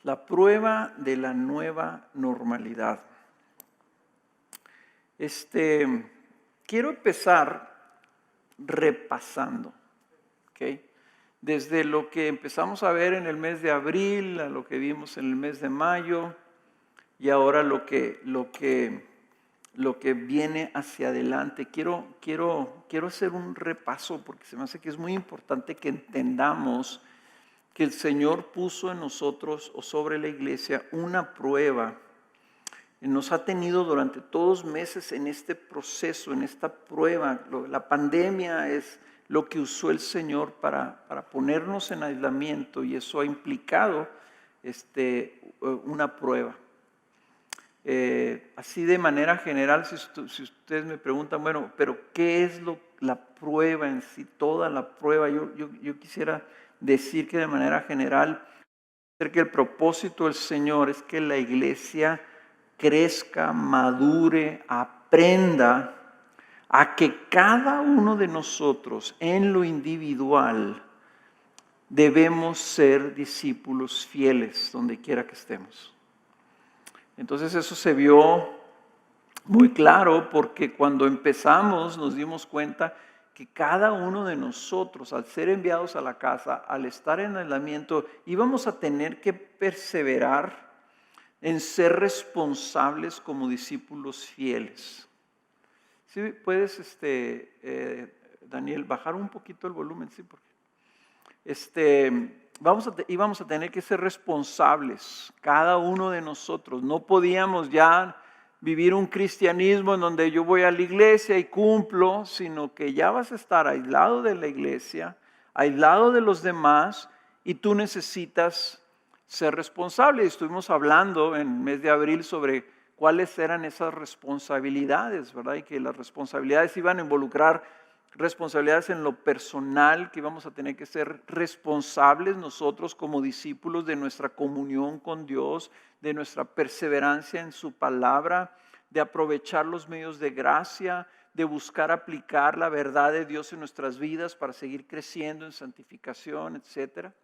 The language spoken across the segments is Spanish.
La prueba de la nueva normalidad. Quiero empezar repasando, ¿ok? Desde lo que empezamos a ver en el mes de abril, a lo que vimos en el mes de mayo, y ahora lo que viene hacia adelante. Quiero hacer un repaso porque se me hace que es muy importante que entendamos que el Señor puso en nosotros o sobre la iglesia una prueba. Nos ha tenido durante todos meses en este proceso, en esta prueba. La pandemia es lo que usó el Señor para ponernos en aislamiento, y eso ha implicado una prueba. Así de manera general, si ustedes me preguntan, bueno, pero ¿qué es la prueba en sí? Toda la prueba. Yo quisiera decir que de manera general, que el propósito del Señor es que la iglesia crezca, madure, aprenda a que cada uno de nosotros en lo individual debemos ser discípulos fieles donde quiera que estemos. Entonces eso se vio muy claro porque cuando empezamos nos dimos cuenta que cada uno de nosotros, al ser enviados a la casa, al estar en aislamiento, íbamos a tener que perseverar en ser responsables como discípulos fieles. ¿Sí puedes, Daniel, bajar un poquito el volumen? Sí, porque íbamos a tener que ser responsables, cada uno de nosotros. No podíamos ya vivir un cristianismo en donde yo voy a la iglesia y cumplo, sino que ya vas a estar aislado de la iglesia, aislado de los demás, y tú necesitas ser responsable. Estuvimos hablando en el mes de abril sobre cuáles eran esas responsabilidades, ¿verdad? Y que las responsabilidades iban a involucrar responsabilidades en lo personal, que íbamos a tener que ser responsables nosotros como discípulos de nuestra comunión con Dios, de nuestra perseverancia en su palabra, de aprovechar los medios de gracia, de buscar aplicar la verdad de Dios en nuestras vidas para seguir creciendo en santificación, etcétera.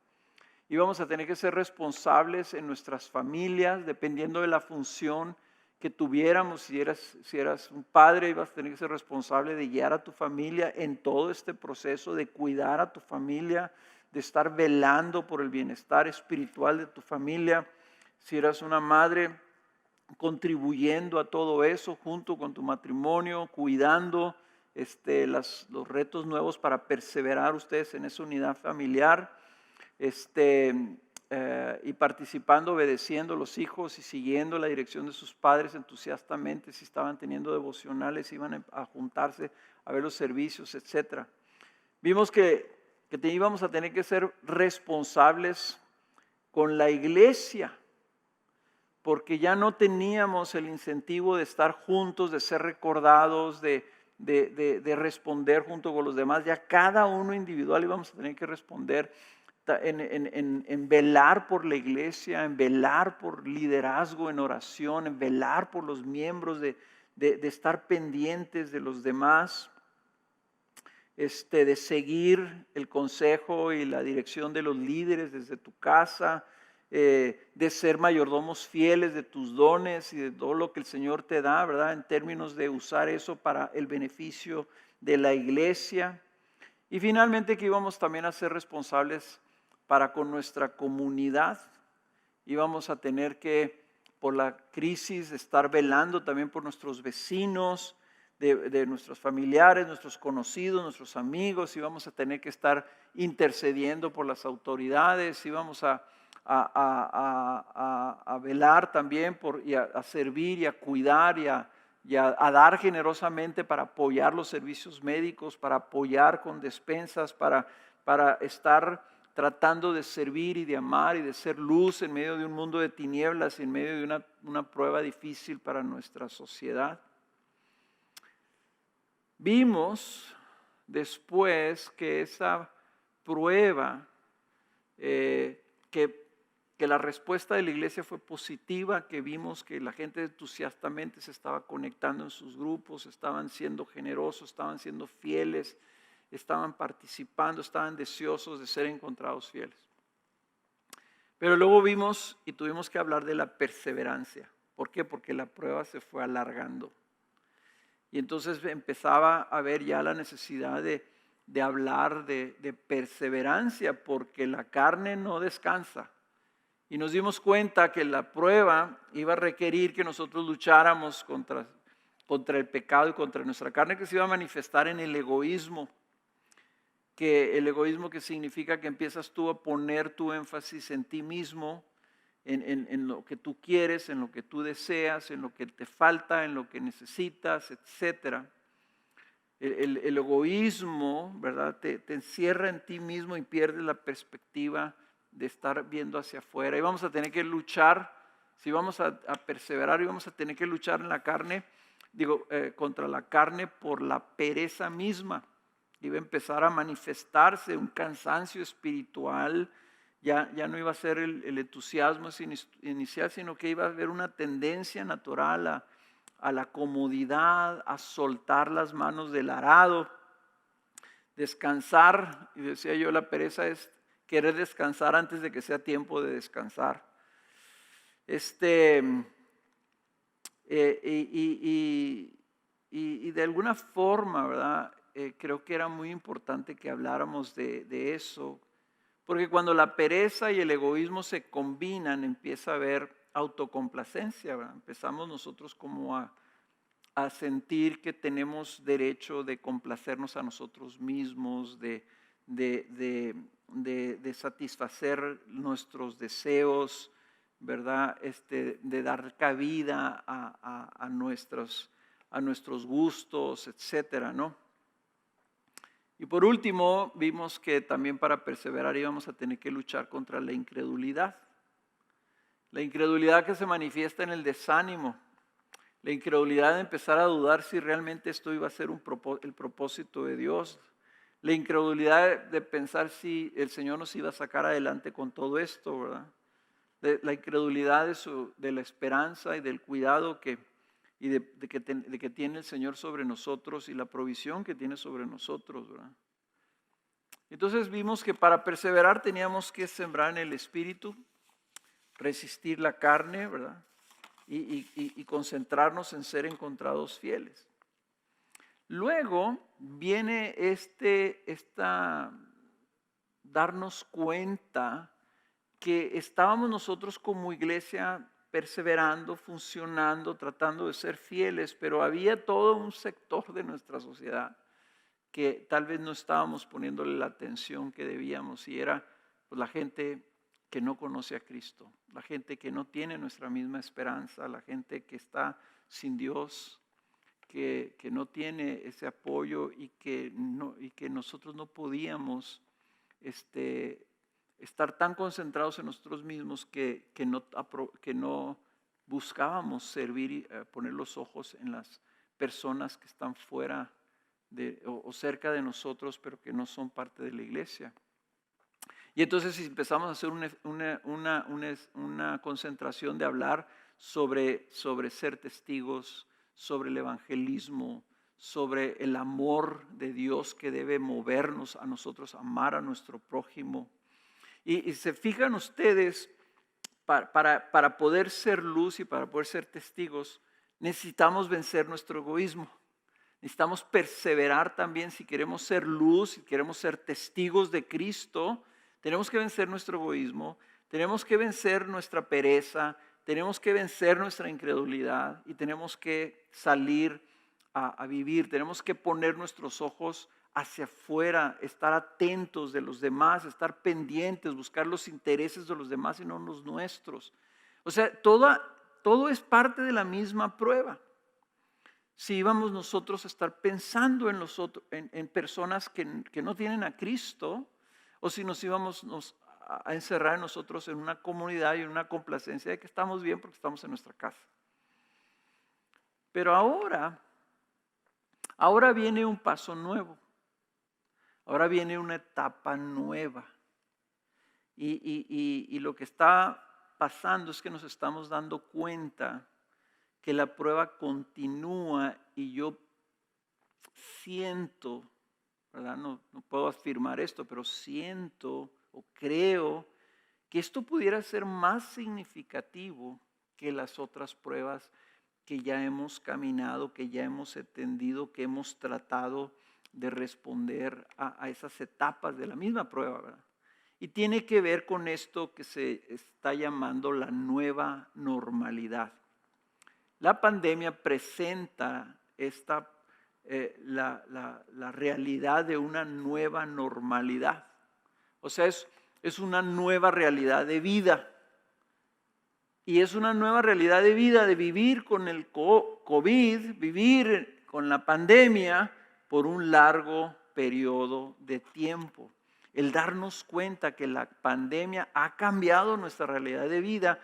Y vamos a tener que ser responsables en nuestras familias, dependiendo de la función que tuviéramos. Si eras un padre, ibas a tener que ser responsable de guiar a tu familia en todo este proceso, de cuidar a tu familia, de estar velando por el bienestar espiritual de tu familia. Si eras una madre, contribuyendo a todo eso junto con tu matrimonio, cuidando los retos nuevos para perseverar ustedes en esa unidad familiar. Y participando, obedeciendo a los hijos y siguiendo la dirección de sus padres entusiastamente. Si estaban teniendo devocionales, iban a juntarse a ver los servicios, etc. Vimos que íbamos a tener que ser responsables con la iglesia, porque ya no teníamos el incentivo de estar juntos, de ser recordados, de responder junto con los demás. Ya cada uno individual íbamos a tener que responder en velar por la iglesia, en velar por liderazgo, en oración, en velar por los miembros, de estar pendientes de los demás, de seguir el consejo y la dirección de los líderes desde tu casa, de ser mayordomos fieles de tus dones y de todo lo que el Señor te da, ¿verdad? En términos de usar eso para el beneficio de la iglesia. Y finalmente que íbamos también a ser responsables para con nuestra comunidad. Íbamos a tener que, por la crisis, estar velando también por nuestros vecinos, de nuestros familiares, nuestros conocidos, nuestros amigos. Íbamos a tener que estar intercediendo por las autoridades. Íbamos a velar también y a servir y a cuidar y a dar generosamente para apoyar los servicios médicos, para apoyar con despensas, para estar tratando de servir y de amar y de ser luz en medio de un mundo de tinieblas y en medio de una prueba difícil para nuestra sociedad. Vimos después que esa prueba, que la respuesta de la iglesia fue positiva, que vimos que la gente entusiastamente se estaba conectando en sus grupos, estaban siendo generosos, estaban siendo fieles, estaban participando, estaban deseosos de ser encontrados fieles. Pero luego vimos y tuvimos que hablar de la perseverancia. ¿Por qué? Porque la prueba se fue alargando. Y entonces empezaba a haber ya la necesidad de hablar de perseverancia, porque la carne no descansa. Y nos dimos cuenta que la prueba iba a requerir que nosotros lucháramos contra el pecado y contra nuestra carne, que se iba a manifestar en el egoísmo. Que el egoísmo, que significa que empiezas tú a poner tu énfasis en ti mismo, en lo que tú quieres, en lo que tú deseas, en lo que te falta, en lo que necesitas, etc. El egoísmo, ¿verdad? Te encierra en ti mismo y pierdes la perspectiva de estar viendo hacia afuera. Y vamos a tener que luchar, si vamos a perseverar, y vamos a tener que luchar en la carne, contra la carne por la pereza misma. Iba a empezar a manifestarse un cansancio espiritual. Ya no iba a ser el entusiasmo inicial, sino que iba a haber una tendencia natural a la comodidad, a soltar las manos del arado, descansar. Y decía yo, la pereza es querer descansar antes de que sea tiempo de descansar. Y de alguna forma, ¿verdad? Creo que era muy importante que habláramos de eso, porque cuando la pereza y el egoísmo se combinan, empieza a haber autocomplacencia, ¿verdad? Empezamos nosotros como a sentir que tenemos derecho de complacernos a nosotros mismos, de satisfacer nuestros deseos, ¿verdad? De dar cabida a nuestros gustos, etcétera, ¿no? Y por último, vimos que también para perseverar íbamos a tener que luchar contra la incredulidad. La incredulidad que se manifiesta en el desánimo. La incredulidad de empezar a dudar si realmente esto iba a ser el propósito de Dios. La incredulidad de pensar si el Señor nos iba a sacar adelante con todo esto, ¿verdad? La incredulidad de la esperanza y del cuidado que tiene el Señor sobre nosotros y la provisión que tiene sobre nosotros, ¿verdad? Entonces vimos que para perseverar teníamos que sembrar en el Espíritu, resistir la carne, ¿verdad? Y concentrarnos en ser encontrados fieles. Luego viene darnos cuenta que estábamos nosotros como iglesia perseverando, funcionando, tratando de ser fieles, pero había todo un sector de nuestra sociedad que tal vez no estábamos poniéndole la atención que debíamos, y era pues, la gente que no conoce a Cristo, la gente que no tiene nuestra misma esperanza, la gente que está sin Dios, que no tiene ese apoyo y que nosotros no podíamos estar tan concentrados en nosotros mismos que no buscábamos servir y poner los ojos en las personas que están fuera o cerca de nosotros, pero que no son parte de la iglesia. Y entonces si empezamos a hacer una concentración de hablar sobre ser testigos, sobre el evangelismo, sobre el amor de Dios que debe movernos a nosotros, amar a nuestro prójimo. Y se fijan ustedes, para poder ser luz y para poder ser testigos, necesitamos vencer nuestro egoísmo. Necesitamos perseverar también si queremos ser luz, si queremos ser testigos de Cristo. Tenemos que vencer nuestro egoísmo, tenemos que vencer nuestra pereza, tenemos que vencer nuestra incredulidad y tenemos que salir a vivir. Tenemos que poner nuestros ojos hacia afuera, estar atentos de los demás, estar pendientes, buscar los intereses de los demás y no los nuestros. O sea, todo es parte de la misma prueba. Si íbamos nosotros a estar pensando en personas que no tienen a Cristo, o si nos íbamos a encerrar nosotros en una comunidad y en una complacencia de que estamos bien porque estamos en nuestra casa. Pero ahora viene un paso nuevo. Ahora viene una etapa nueva. Y lo que está pasando es que nos estamos dando cuenta que la prueba continúa y yo siento, ¿verdad? No puedo afirmar esto, pero siento o creo que esto pudiera ser más significativo que las otras pruebas que ya hemos caminado, que ya hemos entendido, que hemos tratado de responder a esas etapas de la misma prueba, ¿verdad? Y tiene que ver con esto que se está llamando la nueva normalidad. La pandemia presenta la realidad de una nueva normalidad. O sea, es una nueva realidad de vida. Y es una nueva realidad de vida, de vivir con el COVID, vivir con la pandemia por un largo periodo de tiempo. El darnos cuenta que la pandemia ha cambiado nuestra realidad de vida,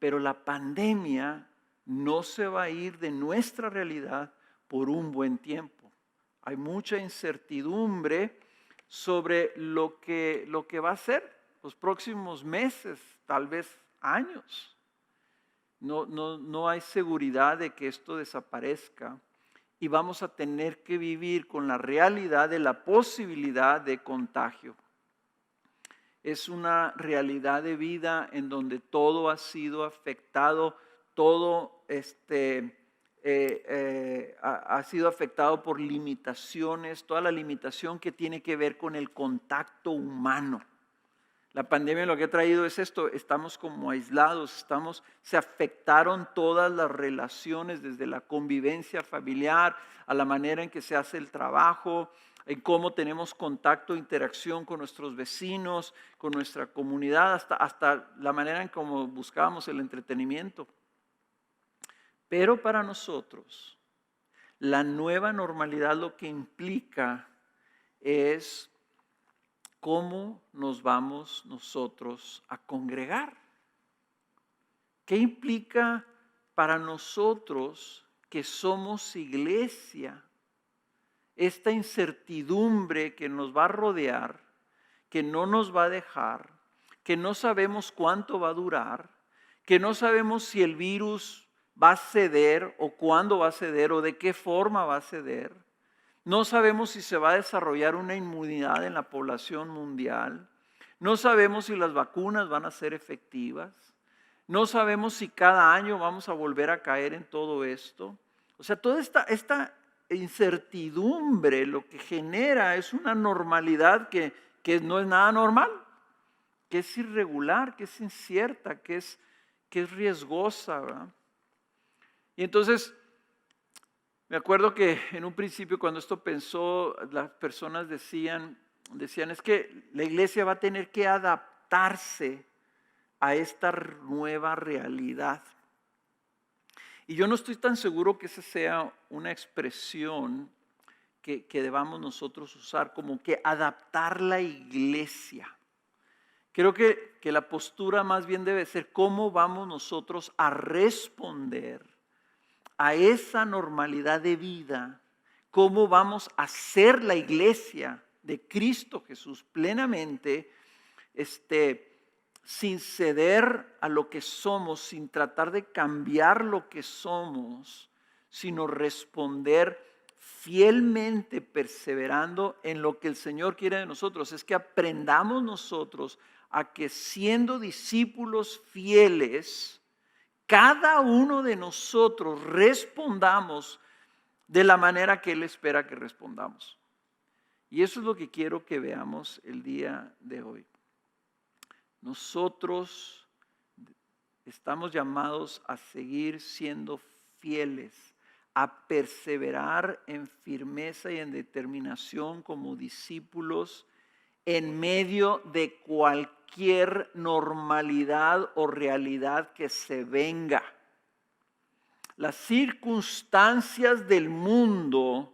pero la pandemia no se va a ir de nuestra realidad por un buen tiempo. Hay mucha incertidumbre sobre lo que va a ser los próximos meses, tal vez años. No hay seguridad de que esto desaparezca y vamos a tener que vivir con la realidad de la posibilidad de contagio. Es una realidad de vida en donde todo ha sido afectado, todo ha sido afectado por limitaciones, toda la limitación que tiene que ver con el contacto humano. La pandemia lo que ha traído es esto, estamos como aislados, se afectaron todas las relaciones, desde la convivencia familiar, a la manera en que se hace el trabajo, en cómo tenemos contacto, interacción con nuestros vecinos, con nuestra comunidad, hasta la manera en cómo buscábamos el entretenimiento. Pero para nosotros, la nueva normalidad lo que implica es cómo nos vamos nosotros a congregar. ¿Qué implica para nosotros que somos iglesia? Esta incertidumbre que nos va a rodear, que no nos va a dejar, que no sabemos cuánto va a durar, que no sabemos si el virus va a ceder o cuándo va a ceder o de qué forma va a ceder. No sabemos si se va a desarrollar una inmunidad en la población mundial. No sabemos si las vacunas van a ser efectivas. No sabemos si cada año vamos a volver a caer en todo esto. O sea, toda esta incertidumbre lo que genera es una normalidad que no es nada normal, que es irregular, que es incierta, que es riesgosa, ¿verdad? Y entonces, me acuerdo que en un principio cuando esto pensó, las personas decían, es que la iglesia va a tener que adaptarse a esta nueva realidad. Y yo no estoy tan seguro que esa sea una expresión que debamos nosotros usar, como que adaptar la iglesia. Creo que la postura más bien debe ser cómo vamos nosotros a responder a esa normalidad de vida, cómo vamos a ser la iglesia de Cristo Jesús plenamente, sin ceder a lo que somos, sin tratar de cambiar lo que somos, sino responder fielmente, perseverando en lo que el Señor quiere de nosotros. Es que aprendamos nosotros a que siendo discípulos fieles, cada uno de nosotros respondamos de la manera que Él espera que respondamos. Y eso es lo que quiero que veamos el día de hoy. Nosotros estamos llamados a seguir siendo fieles, a perseverar en firmeza y en determinación como discípulos en medio de cualquier normalidad o realidad que se venga. Las circunstancias del mundo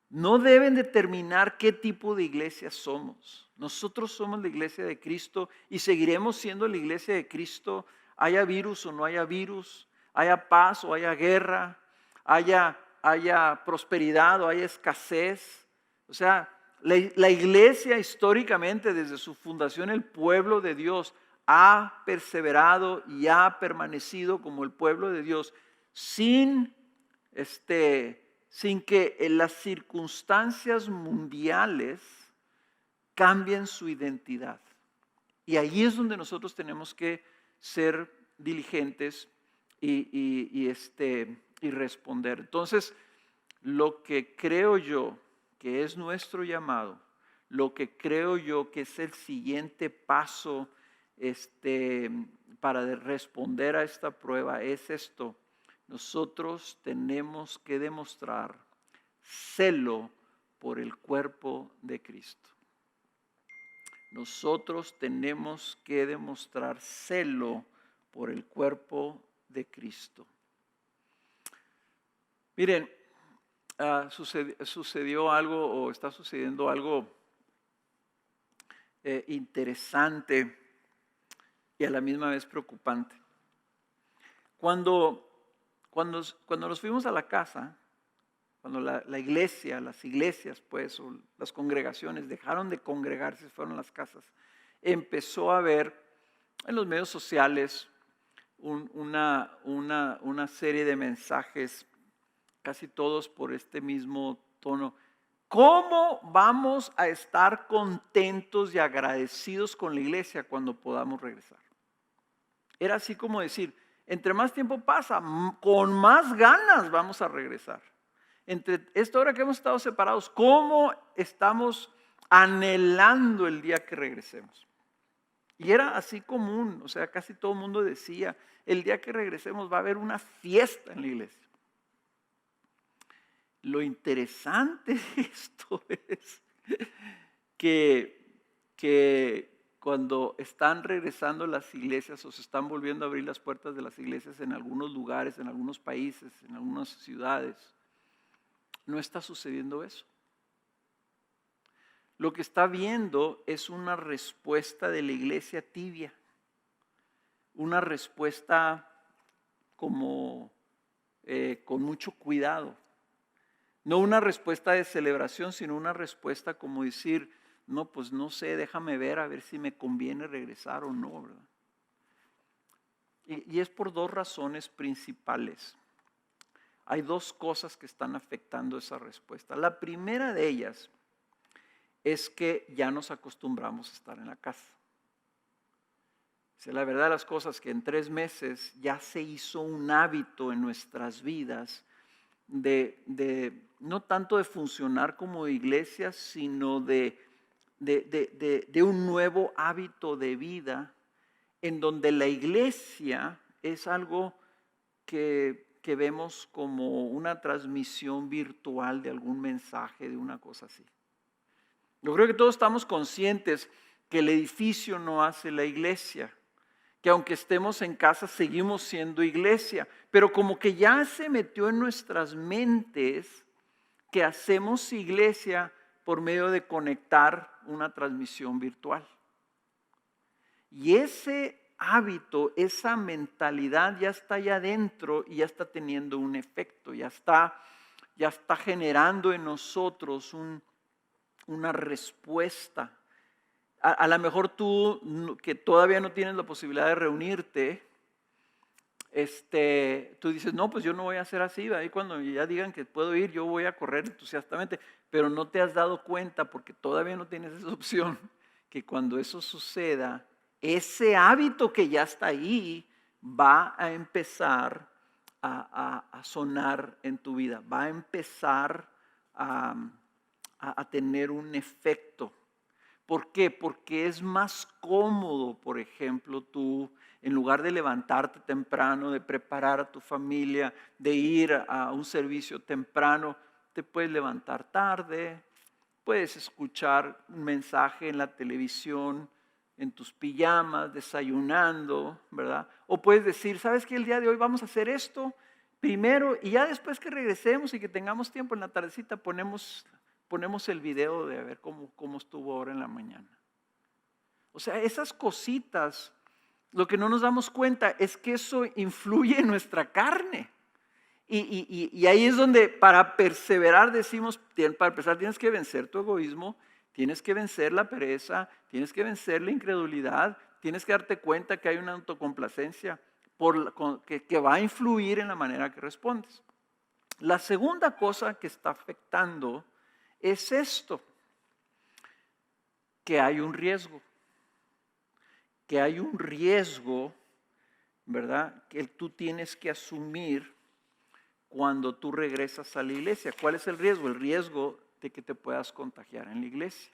no deben determinar qué tipo de iglesia somos. Nosotros somos la iglesia de Cristo y seguiremos siendo la iglesia de Cristo, haya virus o no haya virus, haya paz o haya guerra, haya prosperidad o haya escasez. O sea, la iglesia históricamente desde su fundación, el pueblo de Dios ha perseverado y ha permanecido como el pueblo de Dios sin que en las circunstancias mundiales cambien su identidad. Y ahí es donde nosotros tenemos que ser diligentes y responder. Entonces, lo que creo yo que es nuestro llamado, lo que creo yo que es el siguiente paso para responder a esta prueba es esto. Nosotros tenemos que demostrar celo por el cuerpo de Cristo. Nosotros tenemos que demostrar celo por el cuerpo de Cristo. Miren, sucedió algo o está sucediendo algo interesante y a la misma vez preocupante. Cuando nos fuimos a la casa, cuando la iglesia, las iglesias pues, o las congregaciones dejaron de congregarse, fueron a las casas, empezó a haber en los medios sociales una serie de mensajes, casi todos por este mismo tono. ¿Cómo vamos a estar contentos y agradecidos con la iglesia cuando podamos regresar? Era así como decir, entre más tiempo pasa, con más ganas vamos a regresar. Entre esta hora que hemos estado separados, ¿cómo estamos anhelando el día que regresemos? Y era así común, o sea, casi todo el mundo decía, el día que regresemos va a haber una fiesta en la iglesia. Lo interesante de esto es que cuando están regresando las iglesias o se están volviendo a abrir las puertas de las iglesias en algunos lugares, en algunos países, en algunas ciudades, no está sucediendo eso. Lo que está viendo es una respuesta de la iglesia tibia, una respuesta como con mucho cuidado. No una respuesta de celebración, sino una respuesta como decir, no, pues no sé, déjame ver a ver si me conviene regresar o no, ¿verdad? Y es por dos razones principales. Hay dos cosas que están afectando esa respuesta. La primera de ellas es que ya nos acostumbramos a estar en la casa. La verdad de las cosas que en 3 meses ya se hizo un hábito en nuestras vidas de no tanto de funcionar como iglesia, sino de un nuevo hábito de vida en donde la iglesia es algo que vemos como una transmisión virtual de algún mensaje, de una cosa así. Yo creo que todos estamos conscientes que el edificio no hace la iglesia, que aunque estemos en casa seguimos siendo iglesia, pero como que ya se metió en nuestras mentes que hacemos iglesia por medio de conectar una transmisión virtual. Y ese hábito, esa mentalidad ya está allá adentro y ya está teniendo un efecto, ya está generando en nosotros una respuesta. A lo mejor tú que todavía no tienes la posibilidad de reunirte, tú dices, no, pues yo no voy a hacer así, ahí cuando ya digan que puedo ir, yo voy a correr entusiastamente, pero no te has dado cuenta porque todavía no tienes esa opción, que cuando eso suceda, ese hábito que ya está ahí va a empezar a sonar en tu vida, va a empezar a tener un efecto. ¿Por qué? Porque es más cómodo, por ejemplo, tú, en lugar de levantarte temprano, de preparar a tu familia, de ir a un servicio temprano, te puedes levantar tarde, puedes escuchar un mensaje en la televisión, en tus pijamas, desayunando, ¿verdad? O puedes decir, ¿sabes qué? El día de hoy vamos a hacer esto primero y ya después que regresemos y que tengamos tiempo en la tardecita ponemos el video de a ver cómo estuvo ahora en la mañana. O sea, esas cositas, lo que no nos damos cuenta es que eso influye en nuestra carne. Y ahí es donde para perseverar decimos, para empezar tienes que vencer tu egoísmo, tienes que vencer la pereza, tienes que vencer la incredulidad, tienes que darte cuenta que hay una autocomplacencia que va a influir en la manera que respondes. La segunda cosa que está afectando es esto, que hay un riesgo, que hay un riesgo, ¿verdad?, que tú tienes que asumir cuando tú regresas a la iglesia. ¿Cuál es el riesgo? El riesgo de que te puedas contagiar en la iglesia.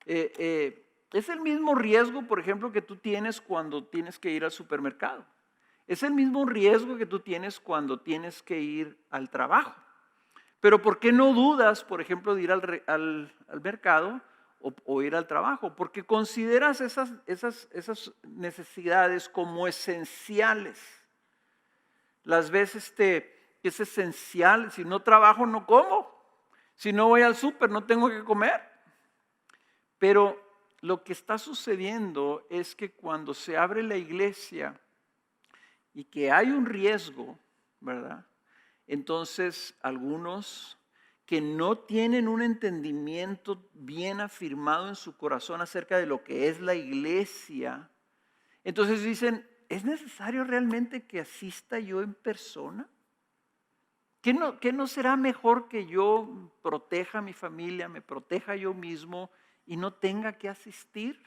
Es el mismo riesgo, por ejemplo, que tú tienes cuando tienes que ir al supermercado. Es el mismo riesgo que tú tienes cuando tienes que ir al trabajo. Pero ¿por qué no dudas, por ejemplo, de ir al mercado o ir al trabajo? Porque consideras esas necesidades como esenciales. Las veces es esencial. Si no trabajo, no como. Si no voy al súper, no tengo que comer. Pero lo que está sucediendo es que cuando se abre la iglesia y que hay un riesgo, ¿verdad? Entonces algunos que no tienen un entendimiento bien afirmado en su corazón acerca de lo que es la iglesia, entonces dicen, ¿es necesario realmente que asista yo en persona? ¿Qué no será mejor que yo proteja a mi familia, me proteja yo mismo y no tenga que asistir?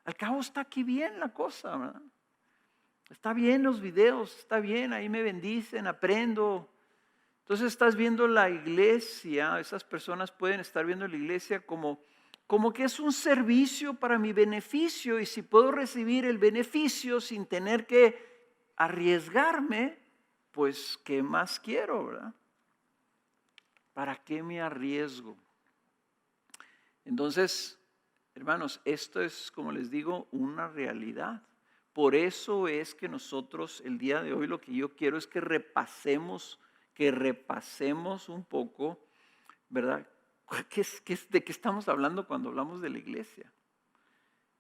Al cabo está aquí bien la cosa, ¿verdad? Está bien los videos, está bien, ahí me bendicen, aprendo. Entonces estás viendo la iglesia, esas personas pueden estar viendo la iglesia como que es un servicio para mi beneficio, y si puedo recibir el beneficio sin tener que arriesgarme, pues ¿qué más quiero, verdad? ¿Para qué me arriesgo? Entonces, hermanos, esto es, como les digo, una realidad. Por eso es que nosotros el día de hoy lo que yo quiero es que repasemos un poco, ¿verdad? ¿De qué estamos hablando cuando hablamos de la iglesia?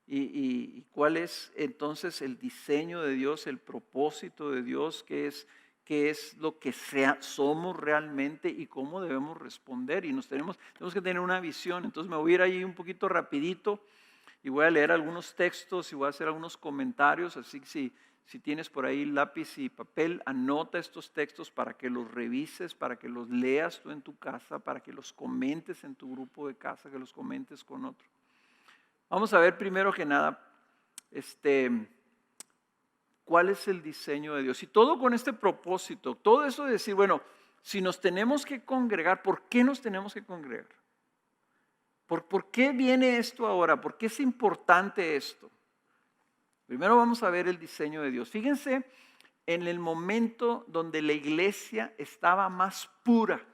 Y cuál es entonces el diseño de Dios, el propósito de Dios, qué es lo que somos realmente y cómo debemos responder. Y tenemos que tener una visión. Entonces me voy a ir ahí un poquito rapidito y voy a leer algunos textos y voy a hacer algunos comentarios. Así que si tienes por ahí lápiz y papel, anota estos textos para que los revises, para que los leas tú en tu casa, para que los comentes en tu grupo de casa, que los comentes con otro. Vamos a ver primero que nada, ¿cuál es el diseño de Dios? Y todo con este propósito, todo eso de decir, bueno, si nos tenemos que congregar, ¿por qué nos tenemos que congregar? ¿Por qué viene esto ahora? ¿Por qué es importante esto? Primero vamos a ver el diseño de Dios. Fíjense en el momento donde la iglesia estaba más pura,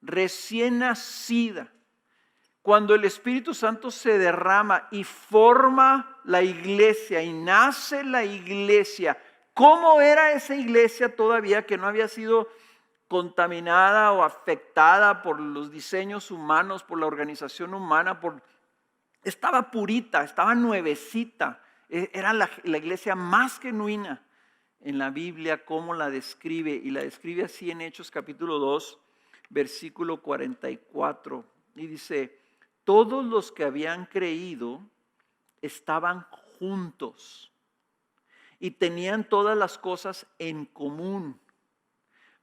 recién nacida. Cuando el Espíritu Santo se derrama y forma la iglesia y nace la iglesia, ¿cómo era esa iglesia todavía que no había sido contaminada o afectada por los diseños humanos, por la organización humana? Estaba purita, estaba nuevecita, era la iglesia más genuina en la Biblia, como la describe, y la describe así en Hechos capítulo 2, versículo 44, y dice: todos los que habían creído estaban juntos y tenían todas las cosas en común.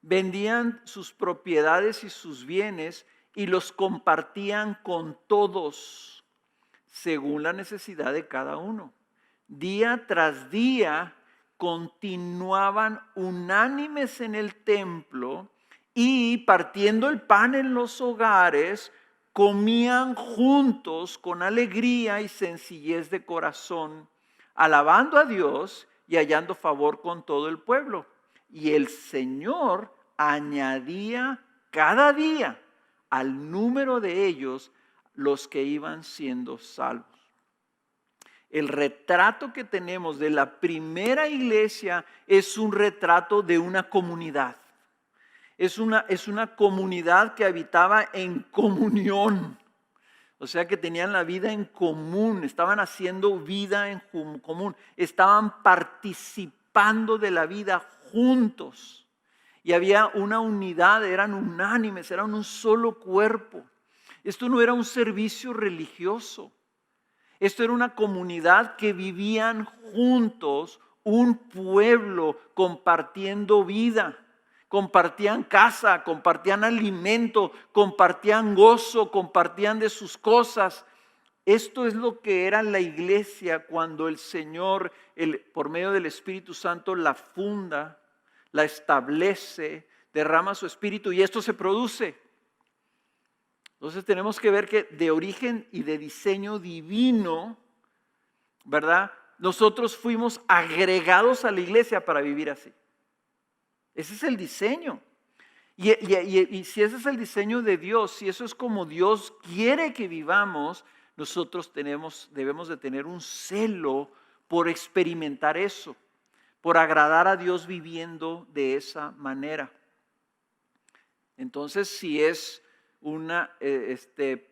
Vendían sus propiedades y sus bienes y los compartían con todos, según la necesidad de cada uno. Día tras día continuaban unánimes en el templo y partiendo el pan en los hogares, comían juntos con alegría y sencillez de corazón, alabando a Dios y hallando favor con todo el pueblo. Y el Señor añadía cada día al número de ellos los que iban siendo salvos. El retrato que tenemos de la primera iglesia es un retrato de una comunidad. Es una comunidad que habitaba en comunión. O sea que tenían la vida en común, estaban haciendo vida en común, estaban participando de la vida juntos. Y había una unidad, eran unánimes, eran un solo cuerpo. Esto no era un servicio religioso. Esto era una comunidad que vivían juntos, un pueblo compartiendo vida. Compartían casa, compartían alimento, compartían gozo, compartían de sus cosas. Esto es lo que era la iglesia cuando el Señor, por medio del Espíritu Santo, la funda, la establece, derrama su Espíritu y esto se produce. Entonces tenemos que ver que de origen y de diseño divino, ¿verdad? Nosotros fuimos agregados a la iglesia para vivir así. Ese es el diseño. Y si ese es el diseño de Dios, si eso es como Dios quiere que vivamos, nosotros debemos de tener un celo por experimentar eso, por agradar a Dios viviendo de esa manera. Entonces, si es una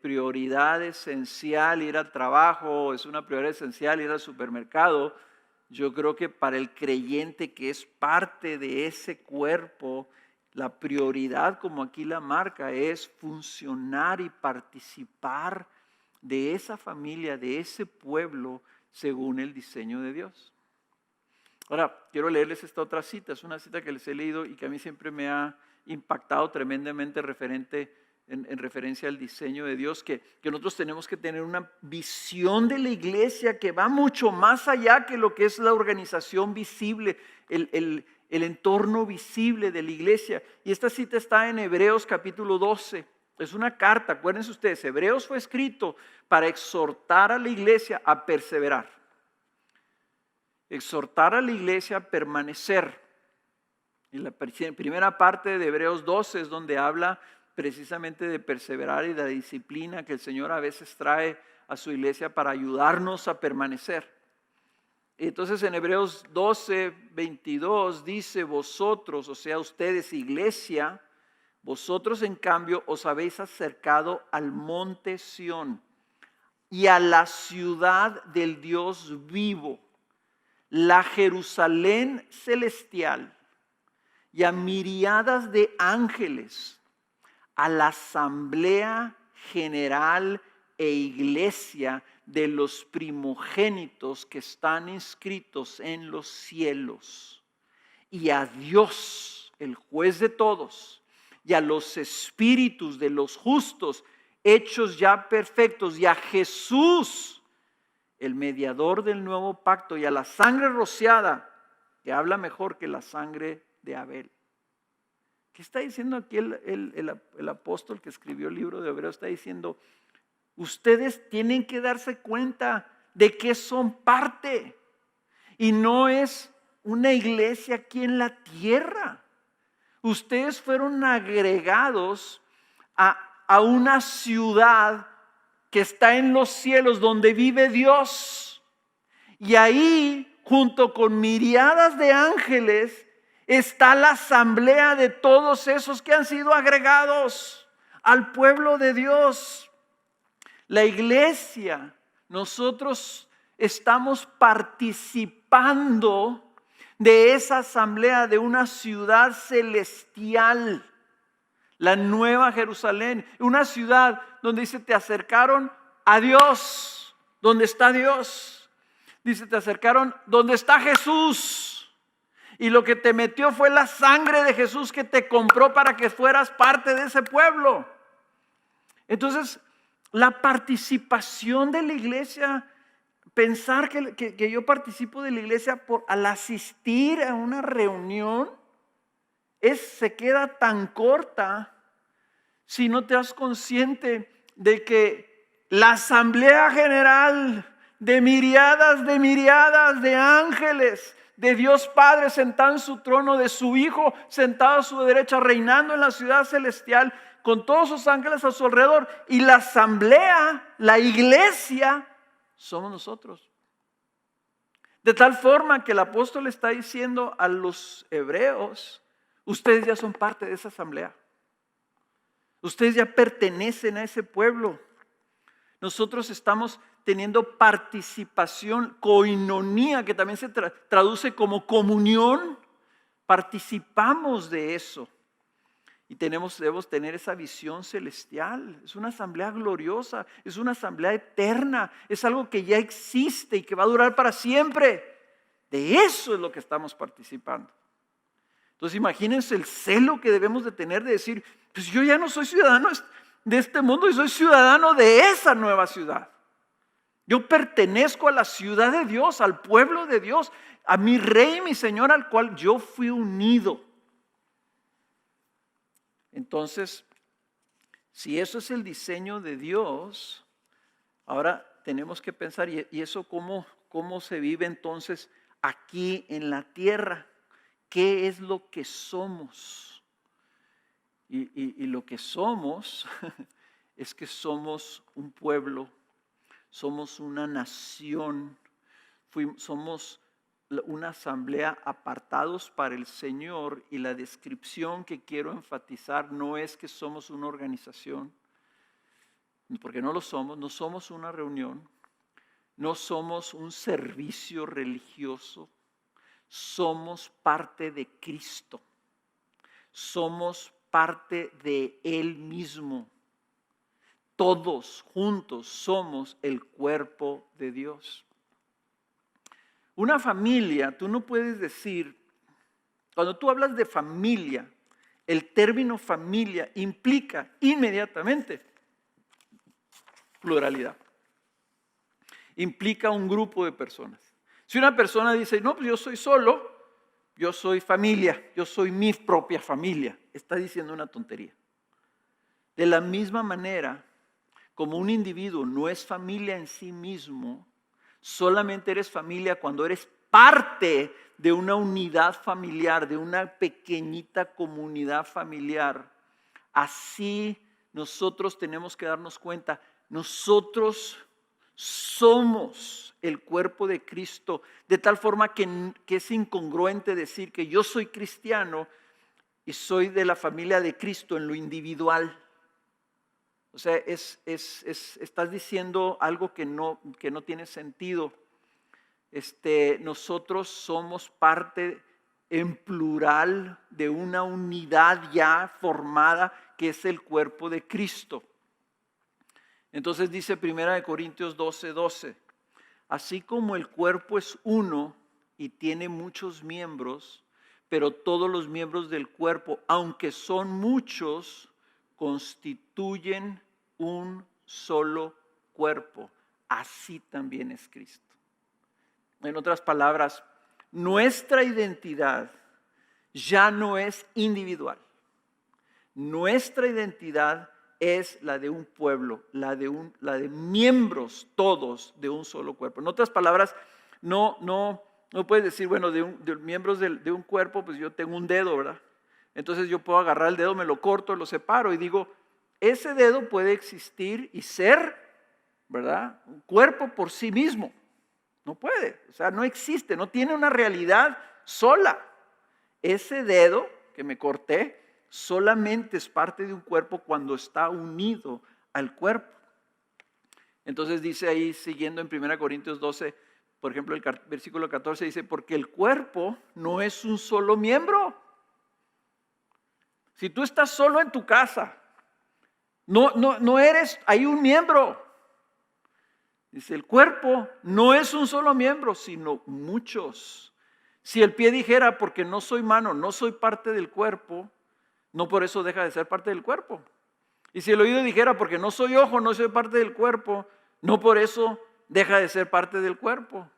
prioridad esencial ir al trabajo, es una prioridad esencial ir al supermercado, yo creo que para el creyente que es parte de ese cuerpo, la prioridad, como aquí la marca, es funcionar y participar de esa familia, de ese pueblo, según el diseño de Dios. Ahora, quiero leerles esta otra cita. Es una cita que les he leído y que a mí siempre me ha impactado tremendamente en referencia al diseño de Dios, que nosotros tenemos que tener una visión de la iglesia que va mucho más allá que lo que es la organización visible, el entorno visible de la iglesia. Y esta cita está en Hebreos capítulo 12. Es una carta, acuérdense ustedes, Hebreos fue escrito para exhortar a la iglesia a perseverar. Exhortar a la iglesia a permanecer. Y la primera parte de Hebreos 12 es donde habla precisamente de perseverar y de la disciplina que el Señor a veces trae a su iglesia para ayudarnos a permanecer. Entonces en Hebreos 12, 22 dice: vosotros, o sea ustedes iglesia, vosotros en cambio os habéis acercado al monte Sión y a la ciudad del Dios vivo, la Jerusalén celestial, y a miriadas de ángeles, a la asamblea general e iglesia de los primogénitos que están inscritos en los cielos, y a Dios, el juez de todos, y a los espíritus de los justos hechos ya perfectos, y a Jesús, el mediador del nuevo pacto, y a la sangre rociada, que habla mejor que la sangre de Abel. ¿Qué está diciendo aquí el apóstol que escribió el libro de Hebreos? Está diciendo: ustedes tienen que darse cuenta de que son parte, y no es una iglesia aquí en la tierra. Ustedes fueron agregados a una ciudad que está en los cielos donde vive Dios. Y ahí, junto con miriadas de ángeles, está la asamblea de todos esos que han sido agregados al pueblo de Dios. La iglesia, nosotros estamos participando de esa asamblea, de una ciudad celestial, la Nueva Jerusalén, una ciudad donde dice: te acercaron a Dios, donde está Dios. Dice: te acercaron donde está Jesús, y lo que te metió fue la sangre de Jesús que te compró para que fueras parte de ese pueblo. Entonces, la participación de la iglesia, pensar que yo participo de la iglesia al asistir a una reunión, se queda tan corta si no te das consciente de que la asamblea general de miriadas de ángeles, de Dios Padre sentado en su trono, de su Hijo sentado a su derecha, reinando en la ciudad celestial, con todos sus ángeles a su alrededor, y la asamblea, la iglesia, somos nosotros. De tal forma que el apóstol está diciendo a los hebreos: ustedes ya son parte de esa asamblea. Ustedes ya pertenecen a ese pueblo. Nosotros estamos teniendo participación, koinonía, que también se traduce como comunión. Participamos de eso. Y debemos tener esa visión celestial. Es una asamblea gloriosa, es una asamblea eterna, es algo que ya existe y que va a durar para siempre. De eso es lo que estamos participando. Entonces imagínense el celo que debemos de tener de decir: pues yo ya no soy ciudadano de este mundo, y soy ciudadano de esa nueva ciudad. Yo pertenezco a la ciudad de Dios, al pueblo de Dios, a mi Rey y mi Señor al cual yo fui unido. Entonces, si eso es el diseño de Dios, ahora tenemos que pensar, ¿y eso cómo se vive entonces aquí en la tierra? ¿Qué es lo que somos? Y lo que somos es que somos un pueblo, somos una nación, somos una asamblea apartados para el Señor, y la descripción que quiero enfatizar no es que somos una organización, porque no lo somos, no somos una reunión, no somos un servicio religioso, somos parte de Cristo, somos parte de Él mismo. Todos juntos somos el cuerpo de Dios. Una familia, tú no puedes decir, cuando tú hablas de familia, el término familia implica inmediatamente pluralidad. Implica un grupo de personas. Si una persona dice, no, pues yo soy solo, yo soy familia, yo soy mi propia familia, está diciendo una tontería. De la misma manera, como un individuo no es familia en sí mismo, solamente eres familia cuando eres parte de una unidad familiar, de una pequeñita comunidad familiar. Así nosotros tenemos que darnos cuenta, nosotros somos el cuerpo de Cristo, de tal forma que es incongruente decir que yo soy cristiano y soy de la familia de Cristo en lo individual. O sea, estás diciendo algo que no tiene sentido. Nosotros somos parte en plural de una unidad ya formada que es el cuerpo de Cristo. Entonces dice 1 Corintios 12:12, así como el cuerpo es uno y tiene muchos miembros, pero todos los miembros del cuerpo, aunque son muchos, constituyen un solo cuerpo. Así también es Cristo. En otras palabras, nuestra identidad ya no es individual. Nuestra identidad es la de un pueblo, la de miembros todos de un solo cuerpo. En otras palabras, no puedes decir, bueno, de miembros de un cuerpo, pues yo tengo un dedo, ¿verdad? Entonces yo puedo agarrar el dedo, me lo corto, lo separo y digo, ese dedo puede existir y ser, ¿verdad? Un cuerpo por sí mismo. No puede, o sea, no existe, no tiene una realidad sola. Ese dedo que me corté solamente es parte de un cuerpo cuando está unido al cuerpo. Entonces dice ahí, siguiendo en 1 Corintios 12, por ejemplo, el versículo 14 dice, porque el cuerpo no es un solo miembro. Si tú estás solo en tu casa, no eres, hay un miembro. Dice, el cuerpo no es un solo miembro, sino muchos. Si el pie dijera, porque no soy mano, no soy parte del cuerpo, no por eso deja de ser parte del cuerpo. Y si el oído dijera, porque no soy ojo, no soy parte del cuerpo, no por eso deja de ser parte del cuerpo.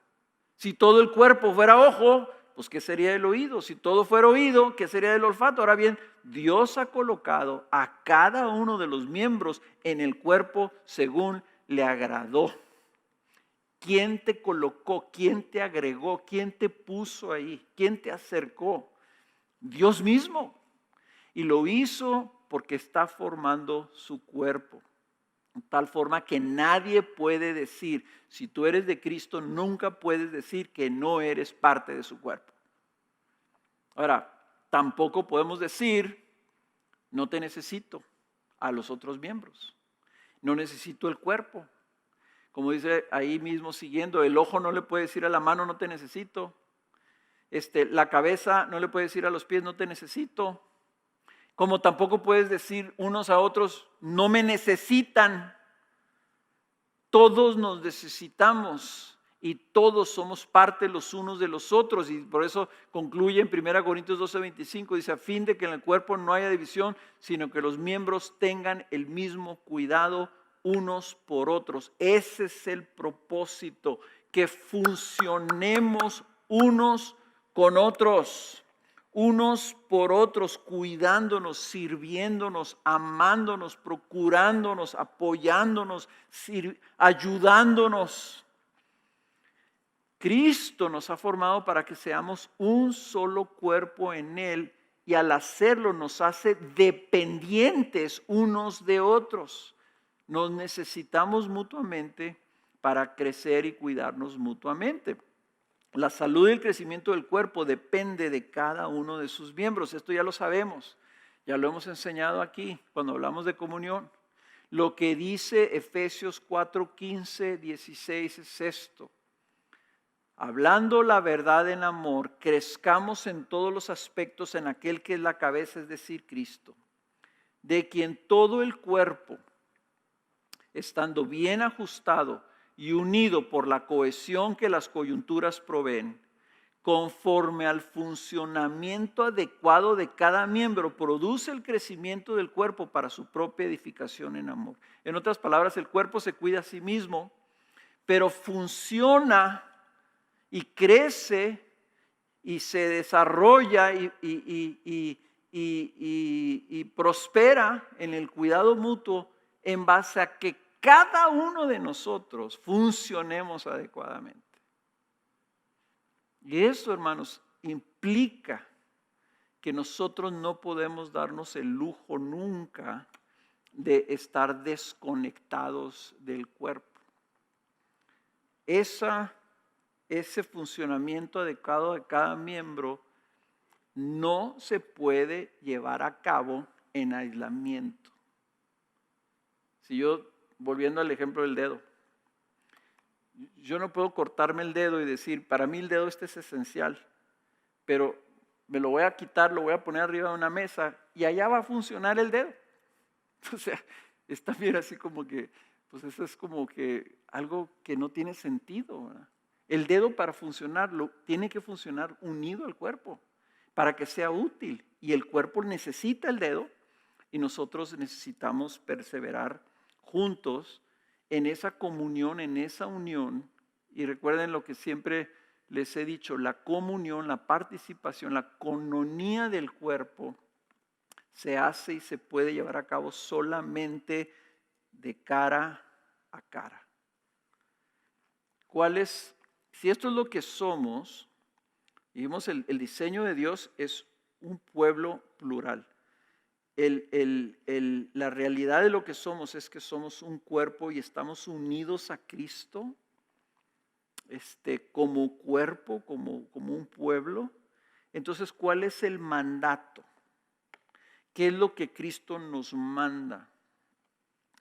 Si todo el cuerpo fuera ojo, pues ¿qué sería el oído? Si todo fuera oído, ¿qué sería el olfato? Ahora bien, Dios ha colocado a cada uno de los miembros en el cuerpo según le agradó. ¿Quién te colocó? ¿Quién te agregó? ¿Quién te puso ahí? ¿Quién te acercó? Dios mismo. Y lo hizo porque está formando su cuerpo. De tal forma que nadie puede decir, si tú eres de Cristo, nunca puedes decir que no eres parte de su cuerpo. Ahora, tampoco podemos decir, no te necesito a los otros miembros. No necesito el cuerpo. Como dice ahí mismo siguiendo, el ojo no le puede decir a la mano, no te necesito. La cabeza no le puede decir a los pies, no te necesito. Como tampoco puedes decir unos a otros, no me necesitan. Todos nos necesitamos y todos somos parte los unos de los otros. Y por eso concluye en 1 Corintios 12:25, dice, a fin de que en el cuerpo no haya división, sino que los miembros tengan el mismo cuidado unos por otros. Ese es el propósito, que funcionemos unos con otros, unos por otros, cuidándonos, sirviéndonos, amándonos, procurándonos, apoyándonos, ayudándonos. Cristo nos ha formado para que seamos un solo cuerpo en Él, y al hacerlo nos hace dependientes unos de otros. Nos necesitamos mutuamente para crecer y cuidarnos mutuamente. La salud y el crecimiento del cuerpo depende de cada uno de sus miembros. Esto ya lo sabemos, ya lo hemos enseñado aquí cuando hablamos de comunión. Lo que dice Efesios 4, 15, 16 es esto: hablando la verdad en amor, crezcamos en todos los aspectos en aquel que es la cabeza, es decir, Cristo, de quien todo el cuerpo, estando bien ajustado y unido por la cohesión que las coyunturas proveen, conforme al funcionamiento adecuado de cada miembro, produce el crecimiento del cuerpo para su propia edificación en amor. En otras palabras, el cuerpo se cuida a sí mismo, pero funciona y crece y se desarrolla y prospera en el cuidado mutuo en base a que cada uno de nosotros funcionemos adecuadamente. Y eso, hermanos, implica que nosotros no podemos darnos el lujo nunca de estar desconectados del cuerpo. Ese funcionamiento adecuado de cada miembro no se puede llevar a cabo en aislamiento. Si yo, volviendo al ejemplo del dedo, yo no puedo cortarme el dedo y decir, para mí el dedo este es esencial, pero me lo voy a quitar, lo voy a poner arriba de una mesa y allá va a funcionar el dedo. O sea, es también así como que, pues eso es como que algo que no tiene sentido, ¿verdad? El dedo, para funcionar, tiene que funcionar unido al cuerpo para que sea útil, y el cuerpo necesita el dedo y nosotros necesitamos perseverar juntos en esa comunión, en esa unión. Y recuerden lo que siempre les he dicho: la comunión, la participación, la coinonía del cuerpo se hace y se puede llevar a cabo solamente de cara a cara. Si esto es lo que somos, y vimos el diseño de Dios es un pueblo plural. La realidad de lo que somos es que somos un cuerpo y estamos unidos a Cristo, como cuerpo, como un pueblo. Entonces, ¿cuál es el mandato? ¿Qué es lo que Cristo nos manda?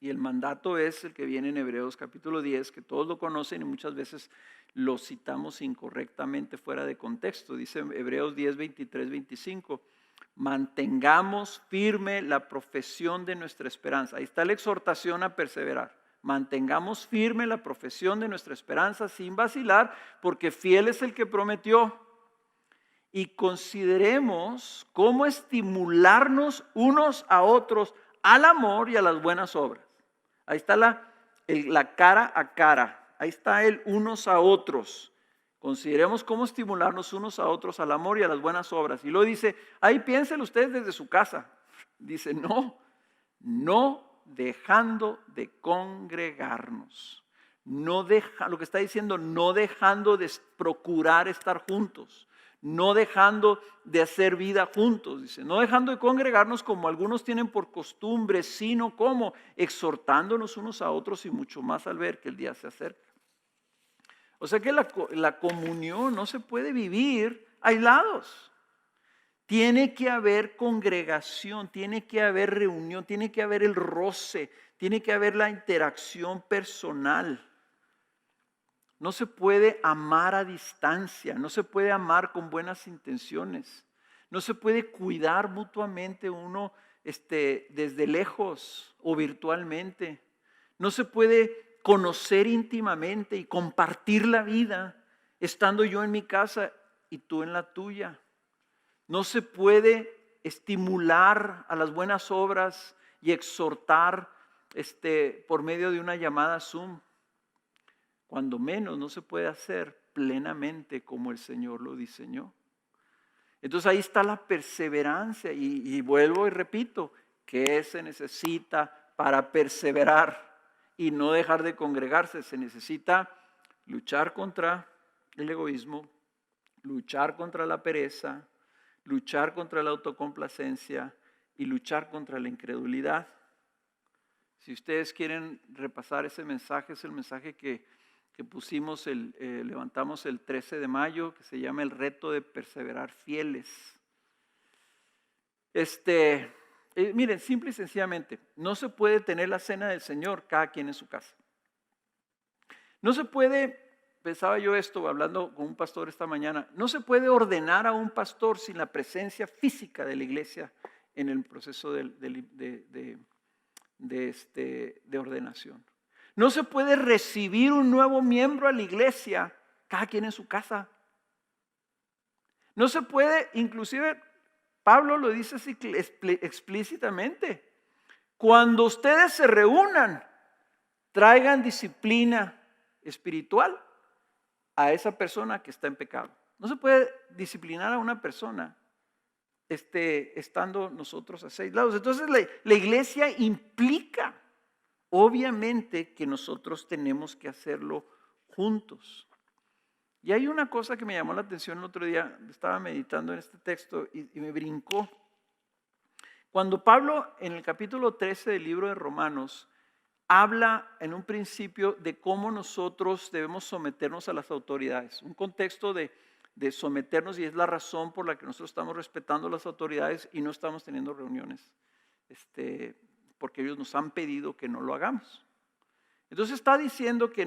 Y el mandato es el que viene en Hebreos capítulo 10, que todos lo conocen y muchas veces lo citamos incorrectamente fuera de contexto. Dice Hebreos 10, 23, 25. Mantengamos firme la profesión de nuestra esperanza. Ahí está la exhortación a perseverar. Mantengamos firme la profesión de nuestra esperanza sin vacilar, porque fiel es el que prometió. Y consideremos cómo estimularnos unos a otros al amor y a las buenas obras. Ahí está la cara a cara. Ahí está el unos a otros. Consideremos cómo estimularnos unos a otros al amor y a las buenas obras. Y luego dice, ahí piénsenlo ustedes desde su casa. Dice, no dejando de congregarnos. Lo que está diciendo, no dejando de procurar estar juntos. No dejando de hacer vida juntos, dice, no dejando de congregarnos como algunos tienen por costumbre, sino como exhortándonos unos a otros, y mucho más al ver que el día se acerca. O sea que la comunión no se puede vivir aislados. Tiene que haber congregación, tiene que haber reunión, tiene que haber el roce, tiene que haber la interacción personal. No se puede amar a distancia, no se puede amar con buenas intenciones, no se puede cuidar mutuamente uno desde lejos o virtualmente, no se puede conocer íntimamente y compartir la vida estando yo en mi casa y tú en la tuya. No se puede estimular a las buenas obras y exhortar por medio de una llamada Zoom. Cuando menos no se puede hacer plenamente como el Señor lo diseñó. Entonces ahí está la perseverancia y vuelvo y repito, ¿qué se necesita para perseverar y no dejar de congregarse? Se necesita luchar contra el egoísmo, luchar contra la pereza, luchar contra la autocomplacencia y luchar contra la incredulidad. Si ustedes quieren repasar ese mensaje, es el mensaje que pusimos, levantamos el 13 de mayo, que se llama el reto de perseverar fieles. Miren, simple y sencillamente, no se puede tener la cena del Señor cada quien en su casa. No se puede, pensaba yo esto hablando con un pastor esta mañana, no se puede ordenar a un pastor sin la presencia física de la iglesia en el proceso de ordenación. No se puede recibir un nuevo miembro a la iglesia, cada quien en su casa. No se puede, inclusive Pablo lo dice así explícitamente, cuando ustedes se reúnan, traigan disciplina espiritual a esa persona que está en pecado. No se puede disciplinar a una persona estando nosotros a 6 lados. Entonces la iglesia implica obviamente que nosotros tenemos que hacerlo juntos. Y hay una cosa que me llamó la atención el otro día, estaba meditando en este texto y me brincó. Cuando Pablo en el capítulo 13 del libro de Romanos habla en un principio de cómo nosotros debemos someternos a las autoridades, un contexto de someternos, y es la razón por la que nosotros estamos respetando las autoridades y no estamos teniendo reuniones, porque ellos nos han pedido que no lo hagamos. Entonces está diciendo que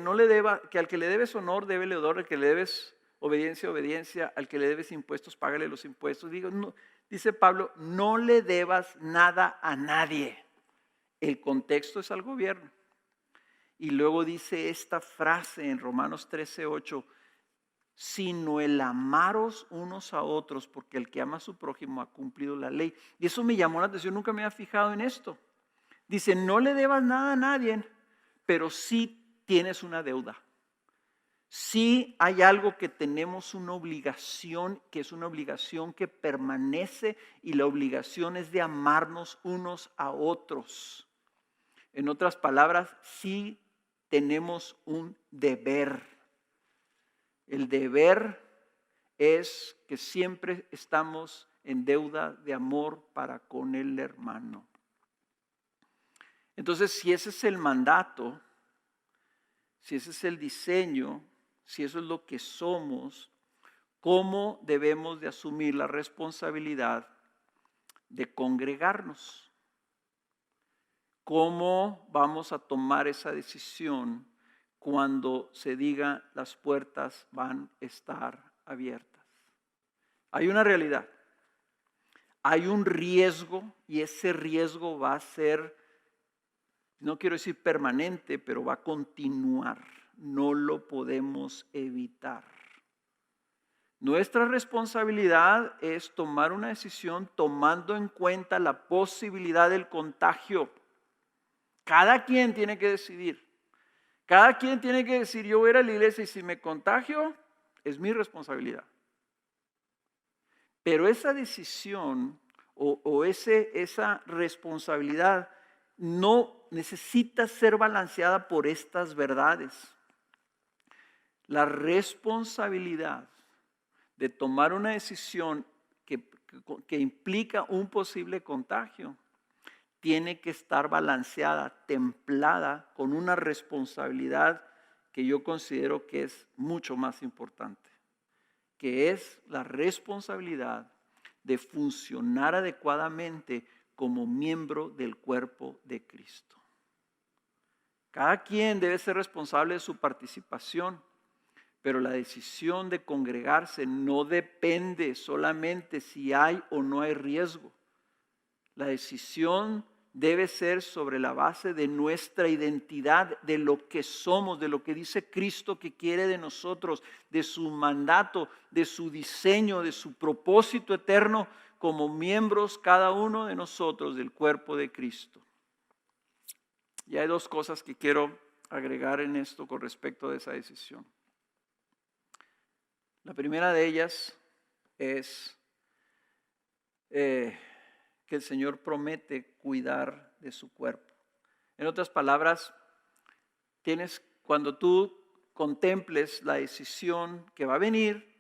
que al que le debes honor, débele honor, al que le debes obediencia, obediencia, al que le debes impuestos, págale los impuestos. Dice Pablo, no le debas nada a nadie. El contexto es al gobierno. Y luego dice esta frase en Romanos 13:8, sino el amaros unos a otros, porque el que ama a su prójimo ha cumplido la ley. Y eso me llamó la atención, nunca me había fijado en esto. Dice, no le debas nada a nadie, pero sí tienes una deuda. Sí hay algo que tenemos una obligación, que es una obligación que permanece, y la obligación es de amarnos unos a otros. En otras palabras, sí tenemos un deber. El deber es que siempre estamos en deuda de amor para con el hermano. Entonces, si ese es el mandato, si ese es el diseño, si eso es lo que somos, ¿cómo debemos de asumir la responsabilidad de congregarnos? ¿Cómo vamos a tomar esa decisión cuando se diga las puertas van a estar abiertas? Hay una realidad, hay un riesgo, y ese riesgo va a ser, no quiero decir permanente, pero va a continuar. No lo podemos evitar. Nuestra responsabilidad es tomar una decisión tomando en cuenta la posibilidad del contagio. Cada quien tiene que decidir. Cada quien tiene que decir, yo voy a ir a la iglesia y si me contagio, es mi responsabilidad. Pero esa decisión esa responsabilidad no necesita ser balanceada por estas verdades. La responsabilidad de tomar una decisión que implica un posible contagio tiene que estar balanceada, templada, con una responsabilidad que yo considero que es mucho más importante, que es la responsabilidad de funcionar adecuadamente como miembro del cuerpo de Cristo. Cada quien debe ser responsable de su participación, pero la decisión de congregarse no depende solamente si hay o no hay riesgo. La decisión debe ser sobre la base de nuestra identidad, de lo que somos, de lo que dice Cristo que quiere de nosotros, de su mandato, de su diseño, de su propósito eterno como miembros cada uno de nosotros del cuerpo de Cristo. Y hay dos cosas que quiero agregar en esto con respecto a esa decisión. La primera de ellas es que el Señor promete cuidar de su cuerpo. En otras palabras, cuando tú contemples la decisión que va a venir,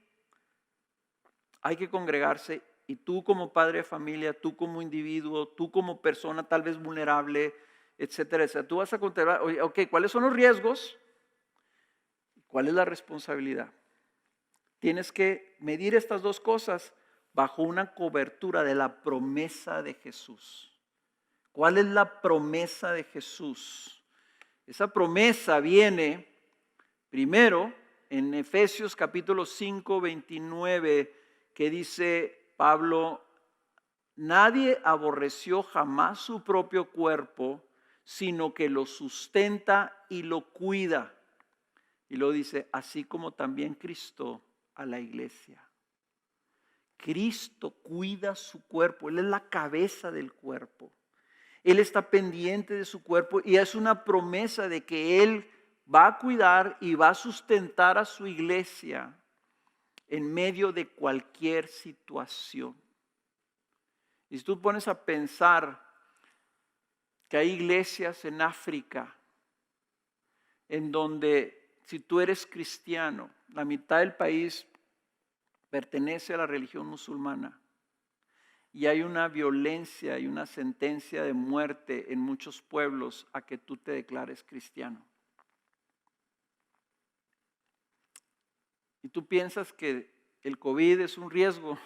hay que congregarse y tú como padre de familia, tú como individuo, tú como persona tal vez vulnerable, etcétera, etcétera, tú vas a contemplar, ok, ¿cuáles son los riesgos? ¿Cuál es la responsabilidad? Tienes que medir estas dos cosas bajo una cobertura de la promesa de Jesús. ¿Cuál es la promesa de Jesús? Esa promesa viene primero en Efesios capítulo 5, 29, que dice Pablo: nadie aborreció jamás su propio cuerpo, sino que lo sustenta y lo cuida. Y luego dice, así como también Cristo a la iglesia. Cristo cuida su cuerpo, Él es la cabeza del cuerpo. Él está pendiente de su cuerpo y es una promesa de que Él va a cuidar y va a sustentar a su iglesia en medio de cualquier situación. Y si tú pones a pensar que hay iglesias en África en donde si tú eres cristiano, la mitad del país pertenece a la religión musulmana y hay una violencia y una sentencia de muerte en muchos pueblos a que tú te declares cristiano. Y tú piensas que el COVID es un riesgo,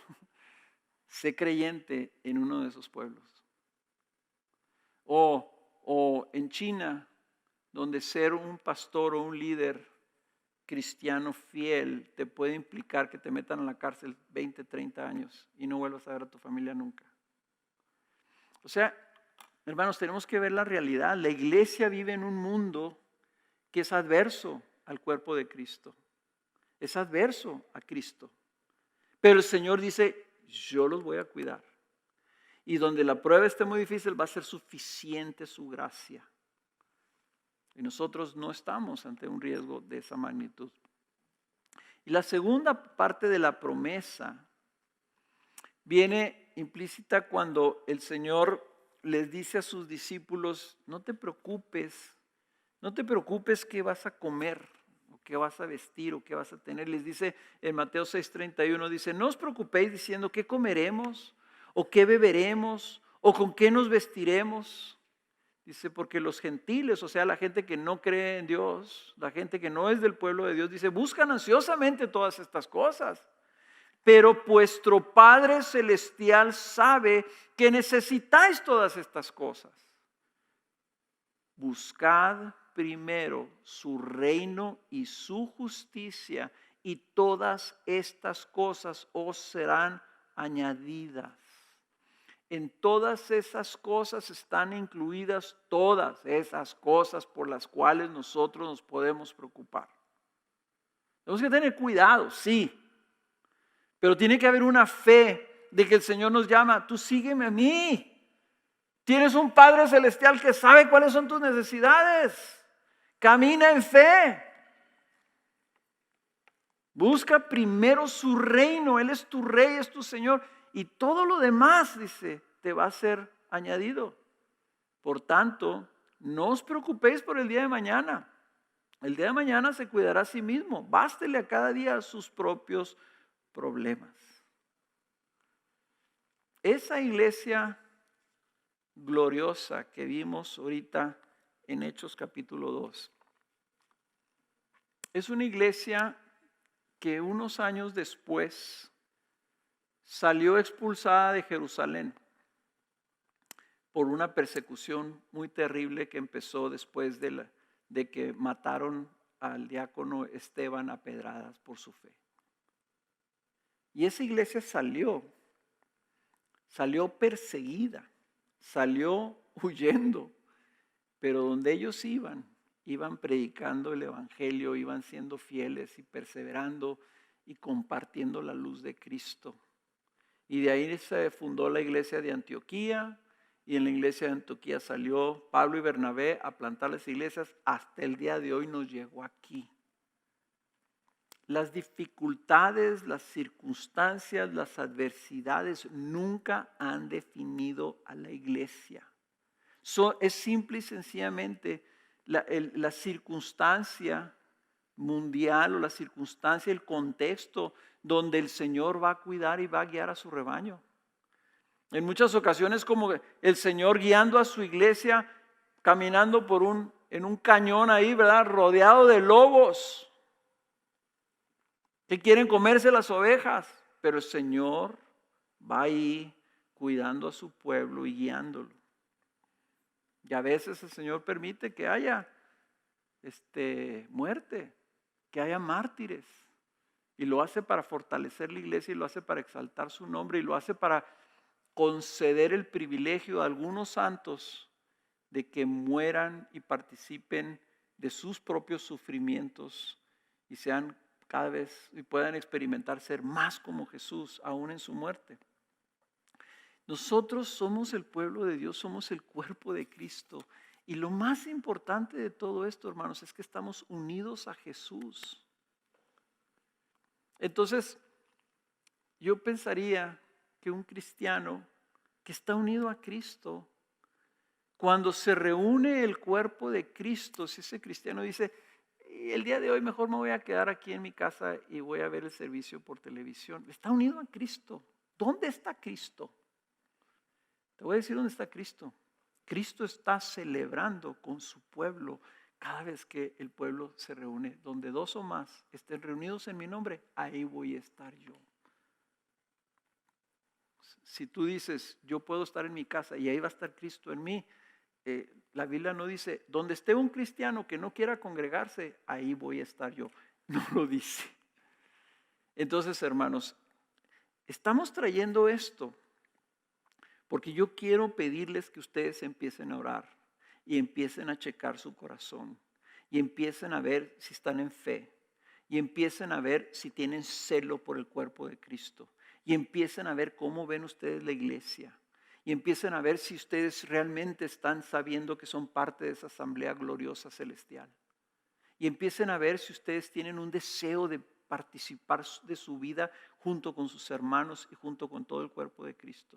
sé creyente en uno de esos pueblos. O en China, donde ser un pastor o un líder cristiano fiel te puede implicar que te metan a la cárcel 20, 30 años y no vuelvas a ver a tu familia nunca. O sea, hermanos, tenemos que ver la realidad. La iglesia vive en un mundo que es adverso al cuerpo de Cristo. Es adverso a Cristo. Pero el Señor dice, yo los voy a cuidar. Y donde la prueba esté muy difícil, va a ser suficiente su gracia. Y nosotros no estamos ante un riesgo de esa magnitud. Y la segunda parte de la promesa viene implícita cuando el Señor les dice a sus discípulos, no te preocupes qué vas a comer, o qué vas a vestir, o qué vas a tener. Les dice en Mateo 6:31, dice, no os preocupéis diciendo qué comeremos, o qué beberemos, o con qué nos vestiremos. Dice, porque los gentiles, o sea, la gente que no cree en Dios, la gente que no es del pueblo de Dios, dice, buscan ansiosamente todas estas cosas. Pero vuestro Padre Celestial sabe que necesitáis todas estas cosas. Buscad primero su reino y su justicia, y todas estas cosas os serán añadidas. En todas esas cosas están incluidas todas esas cosas por las cuales nosotros nos podemos preocupar. Tenemos que tener cuidado, sí, pero tiene que haber una fe de que el Señor nos llama, tú sígueme a mí. Tienes un Padre Celestial que sabe cuáles son tus necesidades. Camina en fe. Busca primero su reino. Él es tu rey, es tu Señor. Y todo lo demás, dice, te va a ser añadido. Por tanto, no os preocupéis por el día de mañana. El día de mañana se cuidará a sí mismo. Bástele a cada día sus propios problemas. Esa iglesia gloriosa que vimos ahorita en Hechos capítulo 2 es una iglesia que unos años después salió expulsada de Jerusalén por una persecución muy terrible que empezó después de que mataron al diácono Esteban a pedradas por su fe. Y esa iglesia salió perseguida, salió huyendo, pero donde ellos iban predicando el evangelio, iban siendo fieles y perseverando y compartiendo la luz de Cristo. Y de ahí se fundó la iglesia de Antioquía, y en la iglesia de Antioquía salió Pablo y Bernabé a plantar las iglesias. Hasta el día de hoy nos llegó aquí. Las dificultades, las circunstancias, las adversidades nunca han definido a la iglesia. Es simple y sencillamente la circunstancia mundial o la circunstancia, el contexto donde el Señor va a cuidar y va a guiar a su rebaño. En muchas ocasiones como el Señor guiando a su iglesia, caminando en un cañón ahí, ¿verdad? Rodeado de lobos que quieren comerse las ovejas, pero el Señor va ahí cuidando a su pueblo y guiándolo. Y a veces el Señor permite que haya muerte, que haya mártires. Y lo hace para fortalecer la iglesia y lo hace para exaltar su nombre y lo hace para conceder el privilegio a algunos santos de que mueran y participen de sus propios sufrimientos y sean cada vez y puedan experimentar ser más como Jesús aún en su muerte. Nosotros somos el pueblo de Dios, somos el cuerpo de Cristo. Y lo más importante de todo esto, hermanos, es que estamos unidos a Jesús. Entonces, yo pensaría que un cristiano que está unido a Cristo, cuando se reúne el cuerpo de Cristo, si ese cristiano dice, el día de hoy mejor me voy a quedar aquí en mi casa y voy a ver el servicio por televisión, está unido a Cristo. ¿Dónde está Cristo? Te voy a decir dónde está Cristo. Cristo está celebrando con su pueblo cada vez que el pueblo se reúne. Donde dos o más estén reunidos en mi nombre, ahí voy a estar yo. Si tú dices, yo puedo estar en mi casa y ahí va a estar Cristo en mí, la Biblia no dice, donde esté un cristiano que no quiera congregarse, ahí voy a estar yo. No lo dice. Entonces, hermanos, estamos trayendo esto porque yo quiero pedirles que ustedes empiecen a orar y empiecen a checar su corazón y empiecen a ver si están en fe y empiecen a ver si tienen celo por el cuerpo de Cristo y empiecen a ver cómo ven ustedes la iglesia y empiecen a ver si ustedes realmente están sabiendo que son parte de esa asamblea gloriosa celestial y empiecen a ver si ustedes tienen un deseo de participar de su vida junto con sus hermanos y junto con todo el cuerpo de Cristo.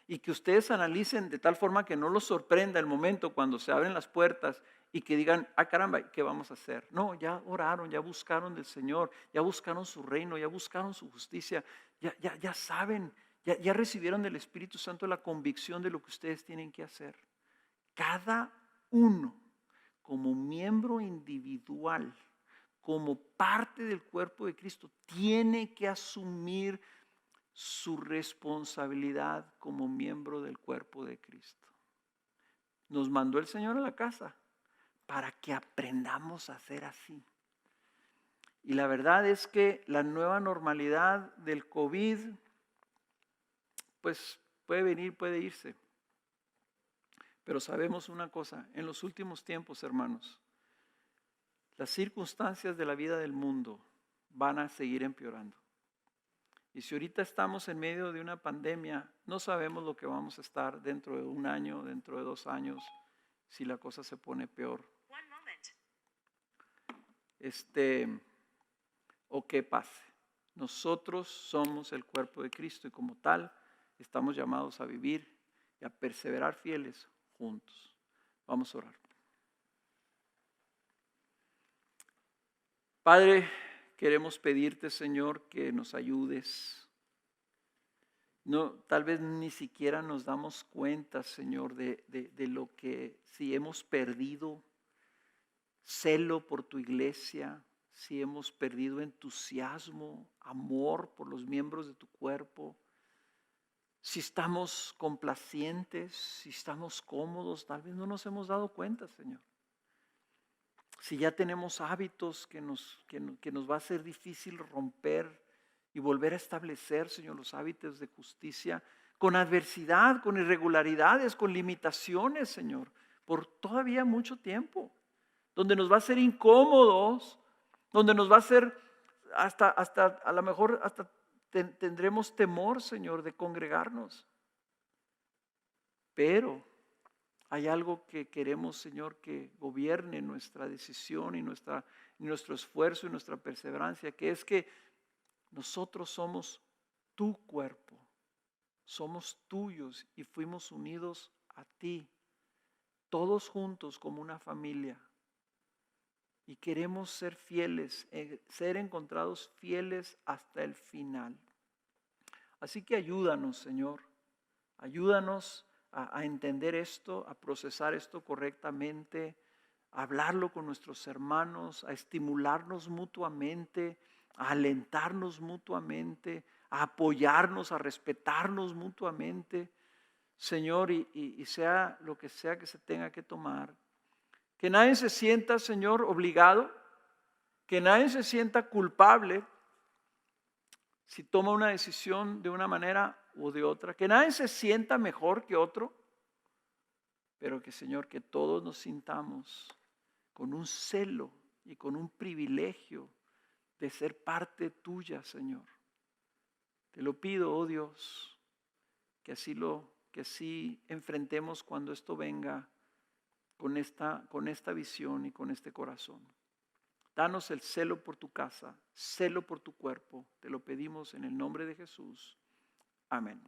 Y que ustedes analicen de tal forma que no los sorprenda el momento cuando se abren las puertas y que digan, caramba, ¿qué vamos a hacer? No, ya oraron, ya buscaron del Señor, ya buscaron su reino, ya buscaron su justicia, ya saben, ya recibieron del Espíritu Santo la convicción de lo que ustedes tienen que hacer. Cada uno, como miembro individual, como parte del cuerpo de Cristo, tiene que asumir su responsabilidad como miembro del cuerpo de Cristo. Nos mandó el Señor a la casa para que aprendamos a hacer así. Y la verdad es que la nueva normalidad del COVID, pues puede venir, puede irse. Pero sabemos una cosa, en los últimos tiempos, hermanos, las circunstancias de la vida del mundo van a seguir empeorando. Y si ahorita estamos en medio de una pandemia, no sabemos lo que vamos a estar dentro de 1 año, dentro de 2 años, si la cosa se pone peor. O qué pase. Nosotros somos el cuerpo de Cristo y como tal estamos llamados a vivir y a perseverar fieles juntos. Vamos a orar. Padre, queremos pedirte, Señor, que nos ayudes. No, tal vez ni siquiera nos damos cuenta, Señor, de lo que si hemos perdido celo por tu iglesia, si hemos perdido entusiasmo, amor por los miembros de tu cuerpo, si estamos complacientes, si estamos cómodos, tal vez no nos hemos dado cuenta, Señor. Si ya tenemos hábitos que nos va a ser difícil romper y volver a establecer, Señor, los hábitos de justicia, con adversidad, con irregularidades, con limitaciones, Señor, por todavía mucho tiempo, donde nos va a ser incómodos, donde nos va a ser hasta a lo mejor hasta tendremos temor, Señor, de congregarnos. Pero hay algo que queremos, Señor, que gobierne nuestra decisión y nuestro esfuerzo y nuestra perseverancia, que es que nosotros somos tu cuerpo, somos tuyos y fuimos unidos a ti, todos juntos como una familia. Y queremos ser fieles, ser encontrados fieles hasta el final. Así que ayúdanos, Señor, ayúdanos a entender esto, a procesar esto correctamente, a hablarlo con nuestros hermanos, a estimularnos mutuamente, a alentarnos mutuamente, a apoyarnos, a respetarnos mutuamente, Señor, y sea lo que sea que se tenga que tomar. Que nadie se sienta, Señor, obligado, que nadie se sienta culpable si toma una decisión de una manera u de otra, que nadie se sienta mejor que otro, pero que, Señor, que todos nos sintamos con un celo y con un privilegio de ser parte tuya, Señor. Te lo pido, oh Dios, que así enfrentemos cuando esto venga con esta visión y con este corazón. Danos el celo por tu casa, celo por tu cuerpo. Te lo pedimos en el nombre de Jesús. Amén.